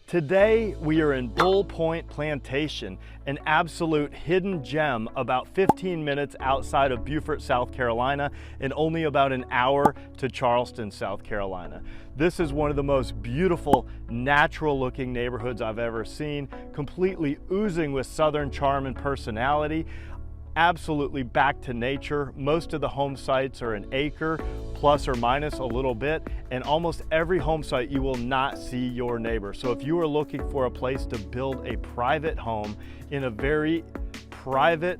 Today we are in Bull Point Plantation, an absolute hidden gem about 15 minutes outside of Beaufort, South Carolina, and only about an hour to Charleston, South Carolina. This is one of the most beautiful, natural looking neighborhoods I've ever seen, completely oozing with Southern charm and personality. Absolutely back to nature. Most of the home sites are an acre, plus or minus a little bit, and almost every home site you will not see your neighbor. So if you are looking for a place to build a private home in a very private,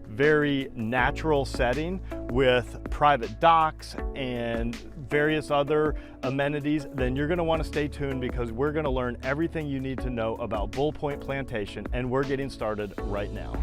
very natural setting with private docks and various other amenities, then you're going to want to stay tuned because we're going to learn everything you need to know about Bull Point Plantation, and we're getting started right now.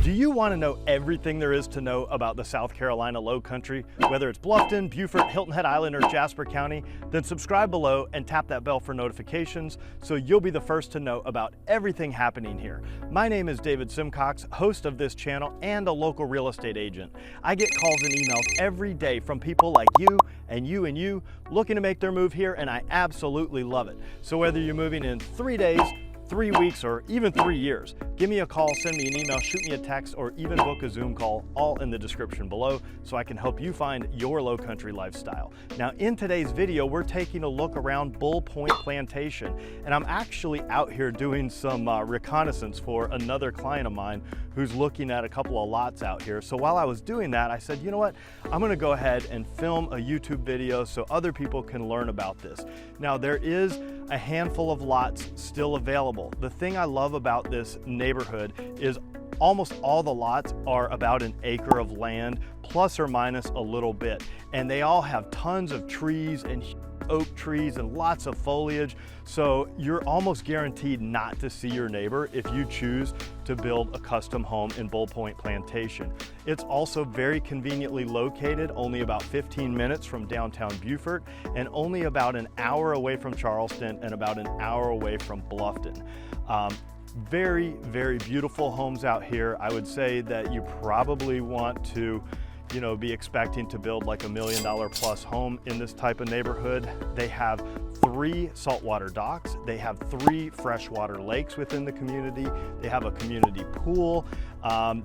Do you want to know everything there is to know about the South Carolina Low Country, whether it's Bluffton, Beaufort, Hilton Head Island, or Jasper County? Then subscribe below and tap that bell for notifications so you'll be the first to know about everything happening here. My name is David Simcox, host of this channel and a local real estate agent. I get calls and emails every day from people like you and you looking to make their move here, and I absolutely love it. So whether you're moving in 3 days, 3 weeks, or even 3 years, give me a call, send me an email, shoot me a text, or even book a Zoom call, all in the description below, so I can help you find your low country lifestyle. Now, in today's video, we're taking a look around Bull Point Plantation, and I'm actually out here doing some reconnaissance for another client of mine who's looking at a couple of lots out here. So while I was doing that, I said, you know what, I'm gonna go ahead and film a YouTube video so other people can learn about this. Now, there is a handful of lots still available. The thing I love about this neighborhood is almost all the lots are about an acre of land, plus or minus a little bit. And they all have tons of trees and oak trees and lots of foliage. So you're almost guaranteed not to see your neighbor if you choose to build a custom home in Bull Point Plantation. It's also very conveniently located, only about 15 minutes from downtown Beaufort and only about an hour away from Charleston and about an hour away from Bluffton. Very, very beautiful homes out here. I would say that you probably want to be expecting to build like $1 million plus home in this type of neighborhood. They have 3 saltwater docks. They have 3 freshwater lakes within the community. They have a community pool.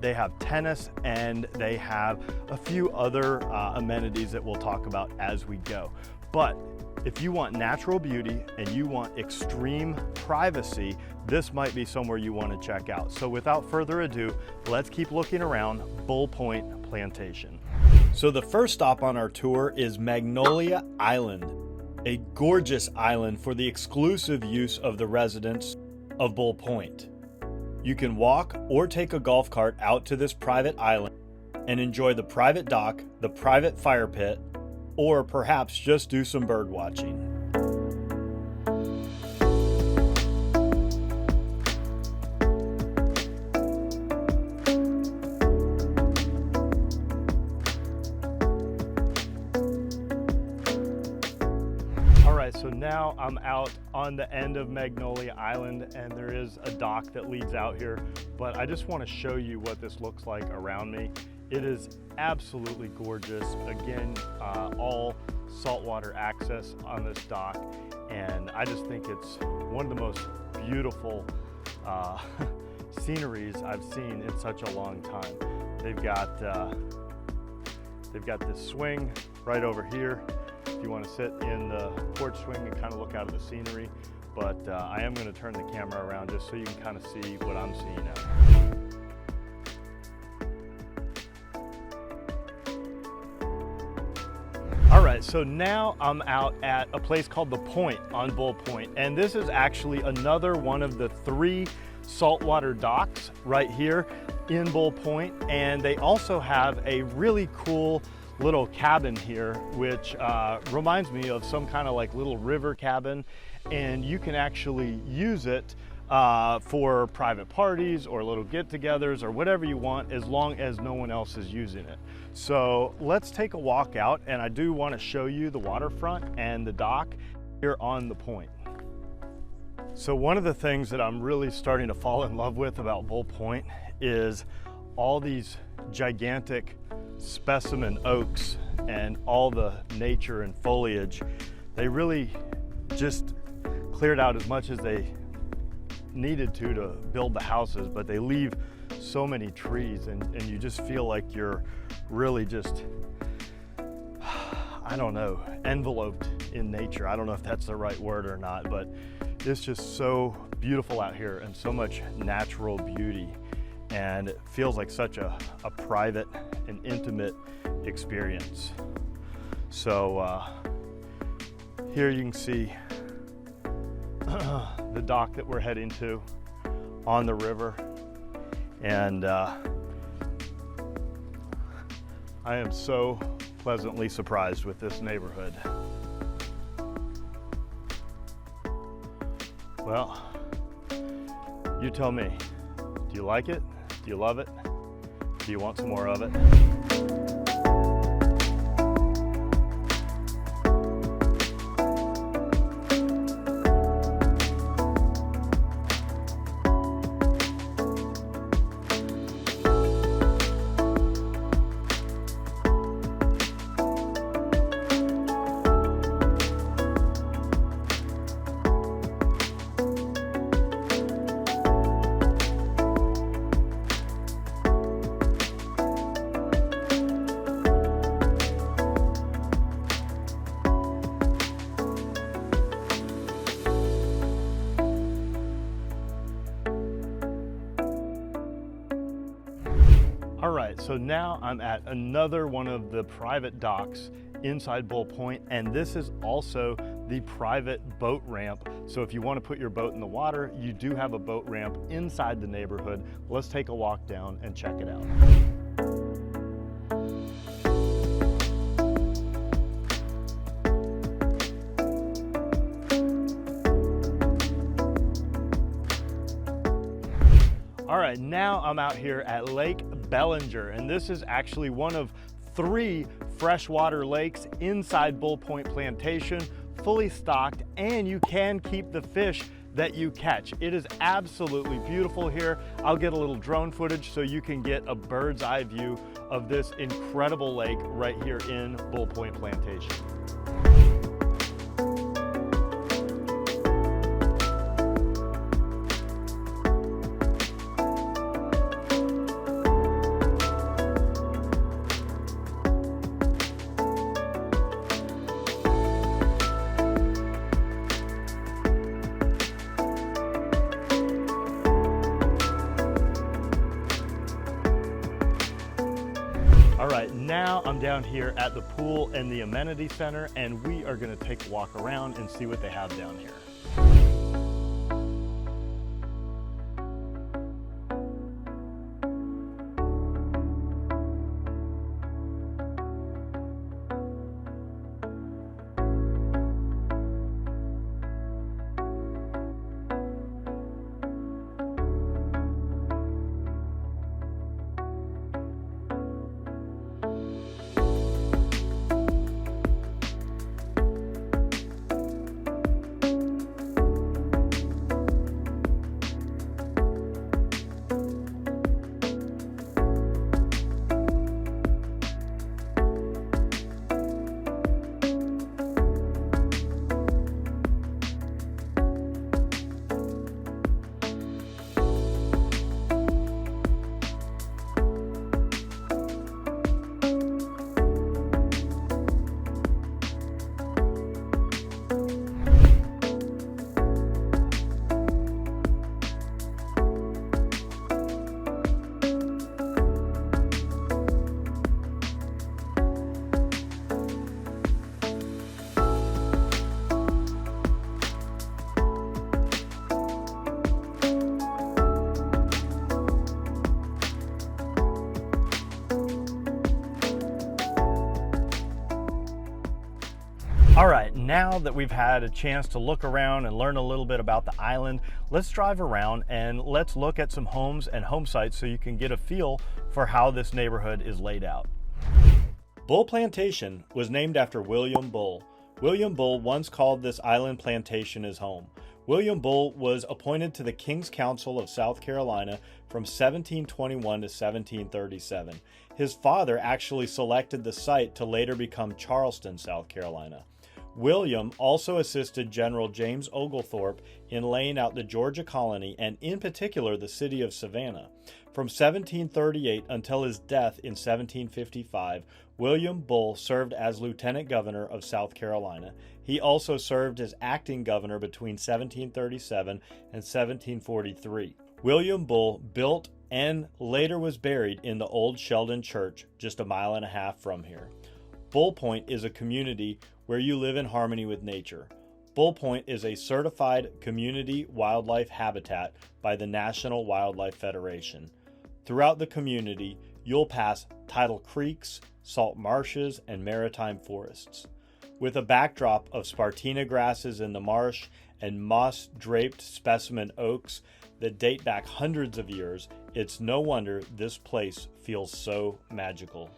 They have tennis, and they have a few other amenities that we'll talk about as we go. But if you want natural beauty and you want extreme privacy, this might be somewhere you want to check out. So without further ado, let's keep looking around Bull Point Plantation. So the first stop on our tour is Magnolia Island, a gorgeous island for the exclusive use of the residents of Bull Point. You can walk or take a golf cart out to this private island and enjoy the private dock, the private fire pit, or perhaps just do some bird watching. All right, so now I'm out on the end of Magnolia Island, and there is a dock that leads out here, but I just want to show you what this looks like around me. It is absolutely gorgeous. Again, all saltwater access on this dock, and I just think it's one of the most beautiful sceneries I've seen in such a long time. They've got this swing right over here if you want to sit in the porch swing and kind of look out at the scenery. But I am going to turn the camera around just so you can kind of see what I'm seeing out here. All right, so now I'm out at a place called The Point on Bull Point, and this is actually another one of the 3 saltwater docks right here in Bull Point, and they also have a really cool little cabin here, which reminds me of some kind of like little river cabin, and you can actually use it for private parties or little get-togethers or whatever you want, as long as no one else is using it. So let's take a walk out, and I do want to show you the waterfront and the dock here on the point. So one of the things that I'm really starting to fall in love with about Bull Point is all these gigantic specimen oaks and all the nature and foliage, they really just cleared out as much as they needed to build the houses, but they leave so many trees, and you just feel like you're really just, I don't know, enveloped in nature. I don't know if that's the right word or not, but it's just so beautiful out here and so much natural beauty, and it feels like such a private and intimate experience. So here you can see the dock that we're heading to on the river, and I am so pleasantly surprised with this neighborhood. Well, you tell me, do you like it? Do you love it? Do you want some more of it? All right, so now I'm at another one of the private docks inside Bull Point, and this is also the private boat ramp. So if you want to put your boat in the water, you do have a boat ramp inside the neighborhood. Let's take a walk down and check it out. All right, now I'm out here at Lake Bellinger, and this is actually one of 3 freshwater lakes inside Bull Point Plantation, fully stocked, and you can keep the fish that you catch. It is absolutely beautiful here. I'll get a little drone footage so you can get a bird's eye view of this incredible lake right here in Bull Point Plantation. All right, now I'm down here at the pool and the amenity center, and we are gonna take a walk around and see what they have down here. All right, now that we've had a chance to look around and learn a little bit about the island, let's drive around and let's look at some homes and home sites so you can get a feel for how this neighborhood is laid out. Bull Plantation was named after William Bull. William Bull once called this island plantation his home. William Bull was appointed to the King's Council of South Carolina from 1721 to 1737. His father actually selected the site to later become Charleston, South Carolina. William also assisted General James Oglethorpe in laying out the Georgia colony and in particular the city of Savannah. From 1738 until his death in 1755, William Bull served as Lieutenant Governor of South Carolina. He also served as acting governor between 1737 and 1743. William Bull built and later was buried in the old Sheldon Church just a mile and a half from here. Bull Point is a community where you live in harmony with nature. Bull Point is a certified community wildlife habitat by the National Wildlife Federation. Throughout the community, you'll pass tidal creeks, salt marshes, and maritime forests. With a backdrop of Spartina grasses in the marsh and moss-draped specimen oaks that date back hundreds of years, it's no wonder this place feels so magical.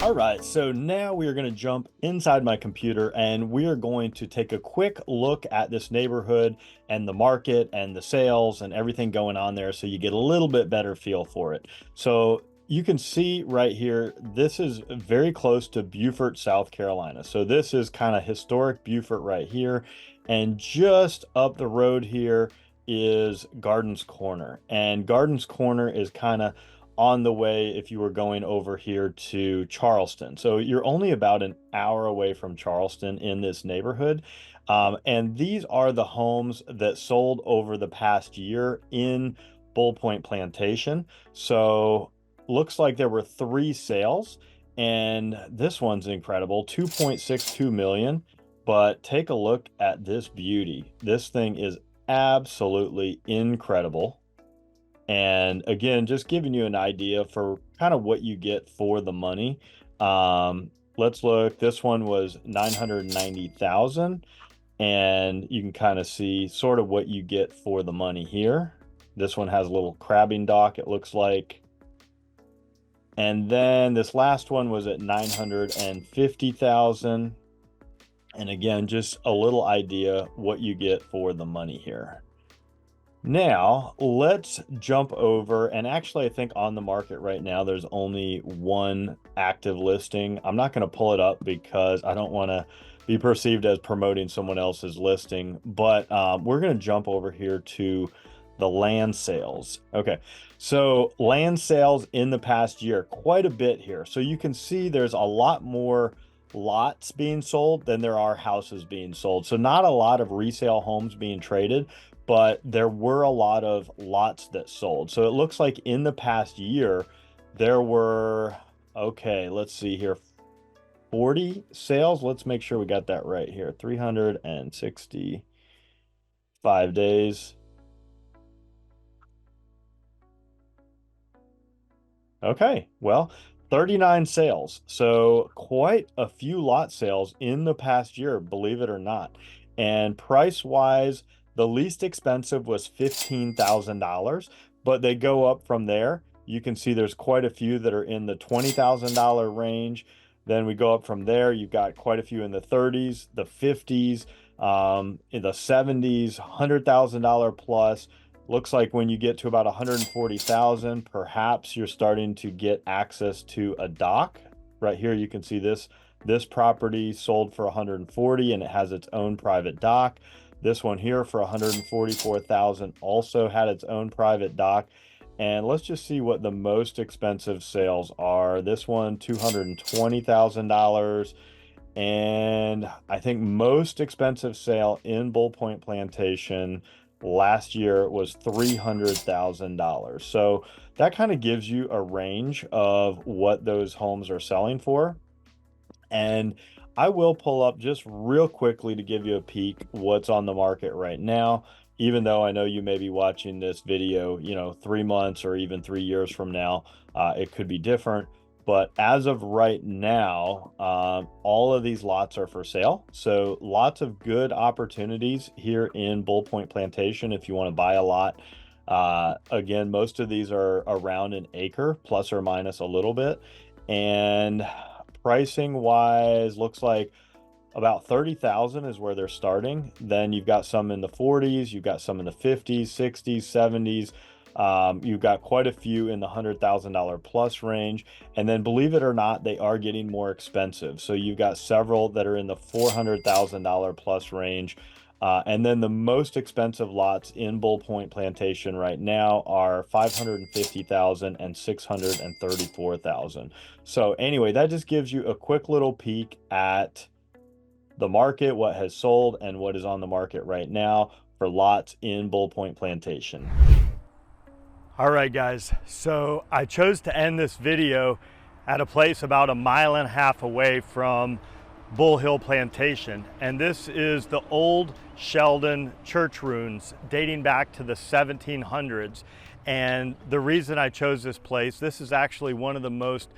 All right, so now we are going to jump inside my computer and we are going to take a quick look at this neighborhood and the market and the sales and everything going on there so you get a little bit better feel for it. So you can see right here, this is very close to Beaufort, South Carolina. So this is kind of historic Beaufort right here. And just up the road here is Gardens Corner. And Gardens Corner is kind of on the way if you were going over here to Charleston. So you're only about an hour away from Charleston in this neighborhood. And these are the homes that sold over the past year in Bull Point Plantation. So looks like there were 3 sales, and this one's incredible, 2.62 million. But take a look at this beauty. This thing is absolutely incredible. And again, just giving you an idea for kind of what you get for the money. Let's look. This one was 990,000, and you can kind of see sort of what you get for the money here. This one has a little crabbing dock, it looks like. And then this last one was at 950,000. And again, just a little idea what you get for the money here. Now, let's jump over, and actually I think on the market right now, there's only 1 active listing. I'm not going to pull it up because I don't want to be perceived as promoting someone else's listing, but we're going to jump over here to the land sales. Okay, so land sales in the past year, quite a bit here. So you can see there's a lot more lots being sold than there are houses being sold. So not a lot of resale homes being traded, but there were a lot of lots that sold. So it looks like in the past year, there were, okay, let's see here, 40 sales. Let's make sure we got that right here. 365 days. Okay, well, 39 sales. So quite a few lot sales in the past year, believe it or not. And price wise, the least expensive was $15,000, but they go up from there. You can see there's quite a few that are in the $20,000 range. Then we go up from there. You've got quite a few in the 30s, the 50s, in the 70s, $100,000 plus. Looks like when you get to about 140,000, perhaps you're starting to get access to a dock. Right here, you can see this property sold for 140 and it has its own private dock. This one here for 144,000 also had its own private dock. And let's just see what the most expensive sales are. This one, $220,000. And I think most expensive sale in Bull Point Plantation last year was $300,000. So that kind of gives you a range of what those homes are selling for. And I will pull up just real quickly to give you a peek what's on the market right now, even though I know you may be watching this video, 3 months or even 3 years from now, it could be different. But as of right now, all of these lots are for sale. So lots of good opportunities here in Bull Point Plantation if you want to buy a lot. Again, most of these are around an acre, plus or minus a little bit. And pricing wise, looks like about 30,000 is where they're starting. Then you've got some in the 40s, you've got some in the 50s, 60s, 70s. You've got quite a few in the $100,000 plus range. And then believe it or not, they are getting more expensive. So you've got several that are in the $400,000 plus range. And then the most expensive lots in Bull Point Plantation right now are $550,000 and $634,000. So anyway, that just gives you a quick little peek at the market, what has sold and what is on the market right now for lots in Bull Point Plantation. All right, guys, so I chose to end this video at a place about 1.5 miles away from Bull Hill Plantation, and this is the old Sheldon church ruins dating back to the 1700s. And the reason I chose this place, this is actually one of the most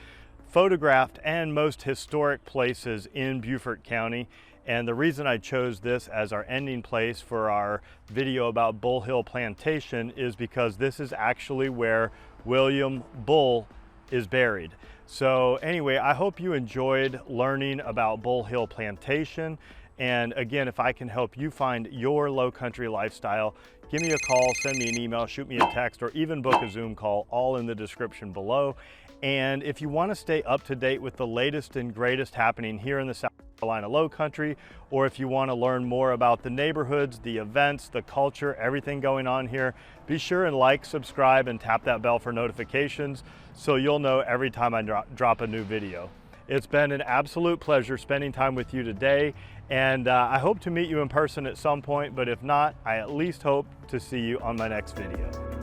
photographed and most historic places in Beaufort County. And the reason I chose this as our ending place for our video about Bull Hill Plantation is because this is actually where William Bull is buried. So anyway, I hope you enjoyed learning about Bull Hill Plantation. And again, if I can help you find your low country lifestyle, give me a call, send me an email, shoot me a text, or even book a Zoom call, all in the description below. And if you want to stay up to date with the latest and greatest happening here in the South Carolina Low Country, or if you want to learn more about the neighborhoods, the events, the culture, everything going on here, be sure and like, subscribe, and tap that bell for notifications so you'll know every time I drop a new video. It's been an absolute pleasure spending time with you today, and I hope to meet you in person at some point, but if not, I at least hope to see you on my next video.